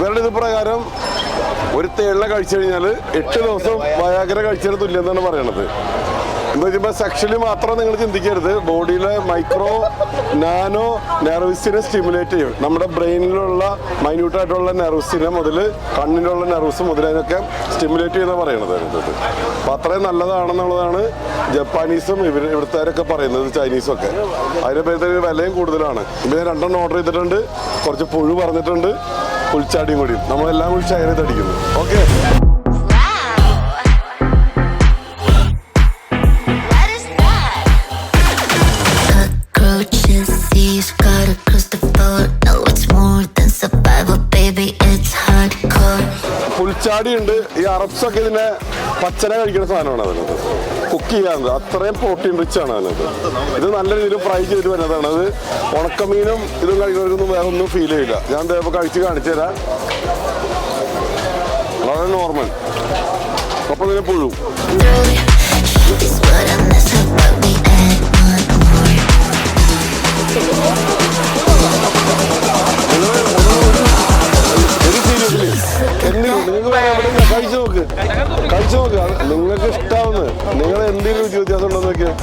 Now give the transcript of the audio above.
ഇവരുടെ ഇത് പ്രകാരം ഒരു തേളിനെ കഴിച്ചു കഴിഞ്ഞാൽ 8 ദിവസം വയാഗ്ര കഴിച്ചതിന് തുല്യം എന്നാണ് പറയണത്. എന്താ വെച്ചാൽ സെക്ഷലി മാത്രം നിങ്ങൾ ചിന്തിക്കരുത്, ബോഡിയിലെ മൈക്രോ നാനോ നെർവ്സിനെ സ്റ്റിമുലേറ്റ് ചെയ്യും. നമ്മുടെ ബ്രെയിനിലുള്ള മൈന്യൂട്ടായിട്ടുള്ള നെർവ്സിനെ മുതൽ കണ്ണിലുള്ള നെർവ്സ് മുതൽ അതിനൊക്കെ സ്റ്റിമുലേറ്റ് ചെയ്യുന്ന പറയണത്. അപ്പം അത്രയും നല്ലതാണെന്നുള്ളതാണ് ജപ്പാനീസും ഇവിടുത്തുകാരൊക്കെ പറയുന്നത്, ചൈനീസും ഒക്കെ. അതിൻ്റെ പേര് വിലയും കൂടുതലാണ്. ഇപ്പം ഞാൻ 2 ഓർഡർ ചെയ്തിട്ടുണ്ട്, കുറച്ച് പുഴു പറഞ്ഞിട്ടുണ്ട്, പുൽച്ചാടിയും കൂടി. നമ്മളെല്ലാം കൂടി ചൈനത്ത് അടിക്കുന്നു. ഓക്കെ. പുൽച്ചാടി ഉണ്ട്. ഈ അറബ്സൊക്കെ ഇതിനെ പച്ചനെ കഴിക്കുന്ന സാധനമാണ് അതിനകത്ത്, കുക്ക് ചെയ്യാറുണ്ട്. അത്രയും പ്രോട്ടീൻ റിച്ച് ആണ് അതിനകത്ത്. ഇത് നല്ല രീതിയിൽ ഫ്രൈ ചെയ്ത് വരുന്നതാണ്. അത് ഉണക്കമീനും ഇതും കഴിക്കുന്നവർക്കൊന്നും വേറെ ഒന്നും ഫീൽ ചെയ്യില്ല. ഞാൻ ഇപ്പോൾ കഴിച്ച് കാണിച്ചു തരാം. വളരെ നോർമൽ. അപ്പം ഇതിനെ പുഴു. കഴിച്ചു നോക്ക്. നിങ്ങൾക്ക് ഇഷ്ടാവുന്നത്. നിങ്ങൾ എന്തെങ്കിലും വ്യത്യാസം ഉണ്ടോ നോക്കിയാൽ